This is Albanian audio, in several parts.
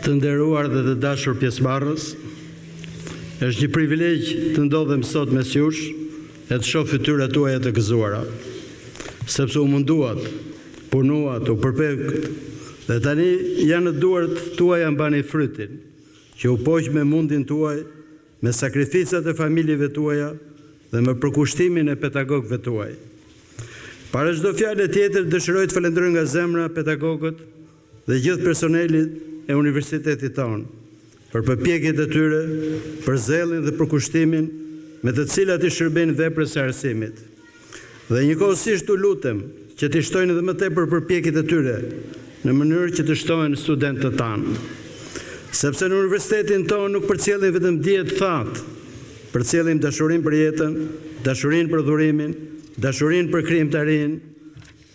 Të nderuar dhe të dashur pjesëmarrës, është një privilegj të ndodhem sot mes jush e të shoh fytyrat tuaja të gëzuara, sepse u munduat, punuat, u përpjekët, dhe tani janë në duart tuaja mbani frytin, që u poq me mundin tuaj, me sakrificat e familjeve tuaja dhe me përkushtimin e pedagogëve tuaj. Para çdo fjalë tjetër dëshiroj të falenderoj nga zemra pedagogët dhe gjithë personelit e universitetit tonë, për përpjekjet e tyre, për zellin dhe përkushtimin me të cilat i shërbejnë veprës së arsimit. Dhe njëkohësisht u lutem që të shtojnë edhe më tepër përpjekjet e tyre në mënyrë që të shtohen studentët tanë. Sepse në universitetin tonë nuk përcjellim vetëm dije të thatë, përcjellim dashurinë për jetën, dashurinë për dhurimin, dashurinë për krijimtarinë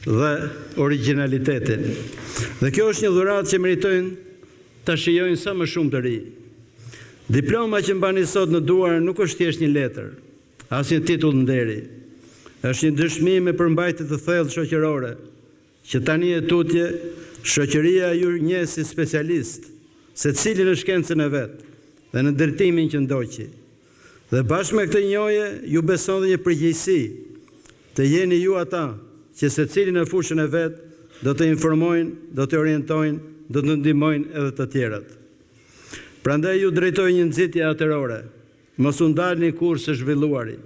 dhe origjinalitetin. Dhe kjo është një dhuratë që meritojnë ta shijojnë sa më shumë të ri. Diploma që mbani sot në duar nuk është thjesht një letër, as një titull nderi. Është një dëshmi me përmbajtje të thellë shoqërore, që tani e tutje shoqëria ju njeh si specialist, secili në shkencën e vet dhe në drejtimin që ndoqi. Dhe bashkë me këtë njohje ju beson dhe një përgjegjësi, të jeni ju ata që secili në fushën e vet do të informojnë, do të orientojnë, do të ndihmojnë edhe të tjerat. Prandaj ju drejtoj një nxitje atërore. Mos u ndalni kurrë së zhvilluari.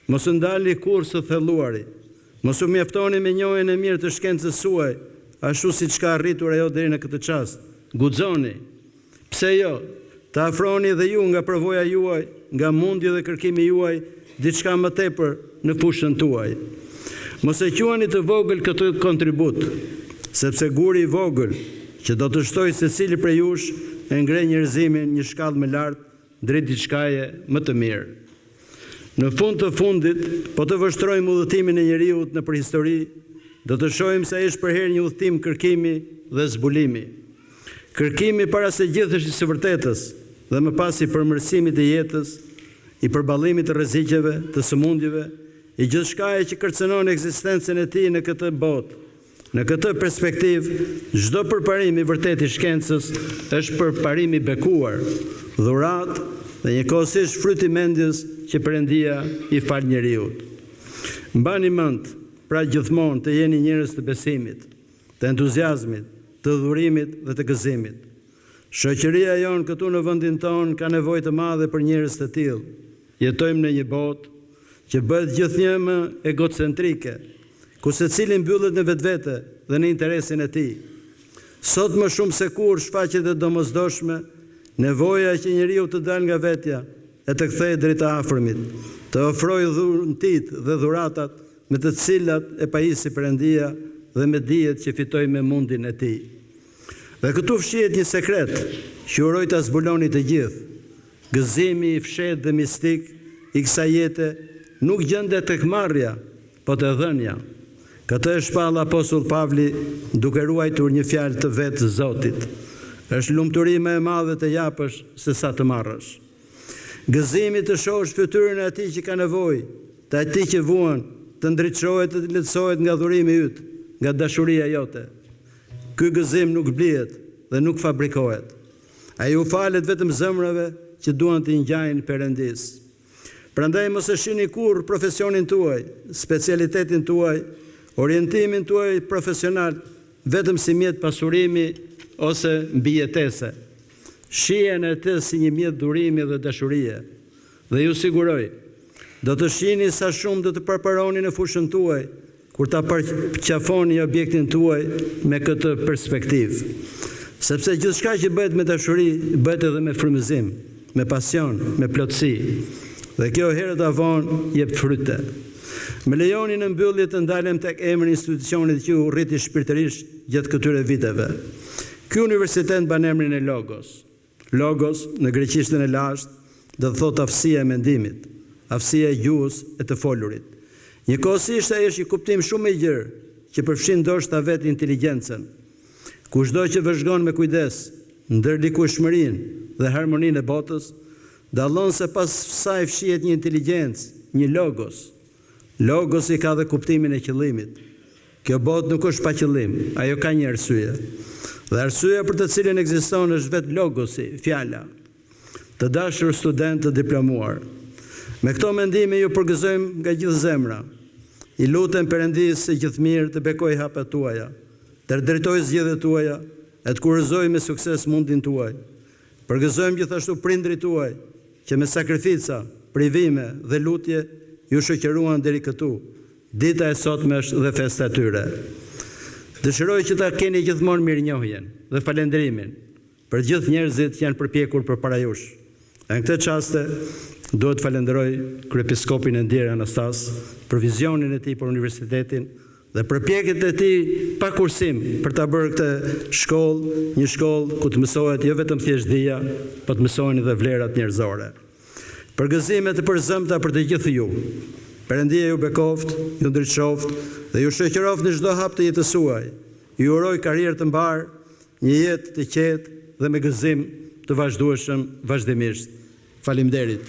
Mos u ndalni kurrë së thelluari. Mos u mjaftoni me njohjen e mirë të shkencës suaj, ashtu siç ka arritur ajo deri në këtë çast. Guxoni. Pse jo? Të afroni dhe ju nga përvoja juaj, nga mundi dhe kërkimi juaj, diçka më tepër në fushën tuaj. Mos e quani të vogël këtë kontribut, sepse guri i vogël që do të shtoj secili prej jush e ngre njerëzimin një shkallë më lartë drejt diçkaje më të mirë. Në fund të fundit, po të vështrojmë udhëtimin e njeriut në përhistori, do të shohim se është për herë një udhëtim kërkimi dhe zbulimi. Kërkimi para se gjithësh i së vërtetës dhe më pas i përmirësimit të jetës, i përballimit të rreziqeve, të sëmundjeve, i gjithçkaje që kërcënon ekzistencën e tij në këtë botë. Në këtë perspektivë, çdo përparim i vërtet i shkencës është përparim i bekuar, dhuratë dhe njëkohësisht fryt i mendjes që Perëndia i fal njeriut. Mbani mend, pra gjithmonë të jeni njerëz të besimit, të entuziazmit, të dhurimit dhe të gëzimit. Shoqëria jonë këtu në vendin tonë ka nevojë të madhe për njerëz të tillë. Jetojmë në një botë që bëhet gjithnjë më egocentrike, ku secili mbyllet në vetvete dhe në interesin e tij. Sot më shumë se kur shfaqet e domosdoshme nevoja që njeriu të dalë nga vetja e të kthehej drejt të afërmit, të ofrojë dhuntit dhe dhuratat me të cilat e pajisi Perëndia dhe me dijet që fitoi me mundin e tij. Dhe këtu fshihet një sekret që uroj ta zbuloni të gjithë. Gëzimi i fshehtë dhe mistik i kësaj jete nuk gjendet tek marrja, po te dhënia. Këtë e shpall apostull Pavli duke ruajtur një fjalë të vetë Zotit. Është lumturi më e madhe të japësh se sa të marrësh. Gëzimi të shohësh fytyrën e atij që ka nevojë, të atij që vuan, të ndriçohet të lehtësohet nga dhurimi yt, nga dashuria jote. Ky gëzim nuk blihet dhe nuk fabrikohet. Ai u falet vetëm zemrave që duan të ngjajnë Perëndis. Prandaj mos e shihni kurrë profesionin tuaj, specialitetin tuaj, orientimin tuaj profesional vetëm si mjet pasurimi ose mbijetese. Shihen atë si një mjet durimi dhe dashurie. Dhe ju siguroj, do të shihni sa shumë do të përparoni në fushën tuaj kur ta përqafoni objektin tuaj me këtë perspektivë. Sepse gjithçka që bëhet me dashuri, bëhet edhe me frymëzim, me pasion, me plotësi. Dhe kjo herët avon jep fryte. Më lejoni në mbyllje të ndalem tek emri i institucionit që u rriti shpirtërisht gjatë këtyre viteve. Ky universitet mban emrin e Logos. Logos në greqishtën e lashtë do të thotë aftësia e mendimit, aftësia e gjuhës e të folurit. Njëkohësisht ai është një kuptim shumë i gjerë që përfshin ndoshta vetë inteligjencën. Kushdo që vëzhgon me kujdes ndër likueshmërinë dhe harmoninë e botës, dallon se pas saj fshihet një inteligjencë, një logos. Logos i ka dhe kuptimin e qëllimit. Kjo botë nuk është pa qëllim, ajo ka një arsye. Dhe arsyeja për të cilën ekziston është vetë logosi, fjala. Të dashur student të diplomuar. Me këto mendime ju përgëzojmë nga gjithë zemra. I lutem Perëndisë së gjithë mirë të bekoj hapet tuaja, të drejtojë zgjedhjet tuaja, e të kurëzojë me sukses mundin tuaj. Përgëzojmë gjithashtu prindrit tuaj, që me sakrifica, privime dhe lutje ju shoqëruan deri këtu. Dita e sotme është dhe festa e tyre. Dëshiroj që ta keni gjithmonë mirënjohjen dhe falendrimin për gjithë njerëzit që janë përpjekur përpara jush. E në këtë çaste duhet të falenderoj kryepiskopin e Ndjerë Anastas për vizionin e tij për universitetin dhe përpjekjet e tij pa kursim për ta bërë këtë shkollë, një shkollë ku të mësohet jo vetëm thjesht dija, por të mësohen edhe vlerat njerëzore. Përgëzime të përzemta për të gjithë ju. Perëndia ju bekoft, ju ndriçoft dhe ju shoqëroft në çdo hap të jetës suaj. Ju uroj karrierë të mbar, një jetë të qetë dhe me gëzim të vazhdueshëm vazhdimisht. Faleminderit.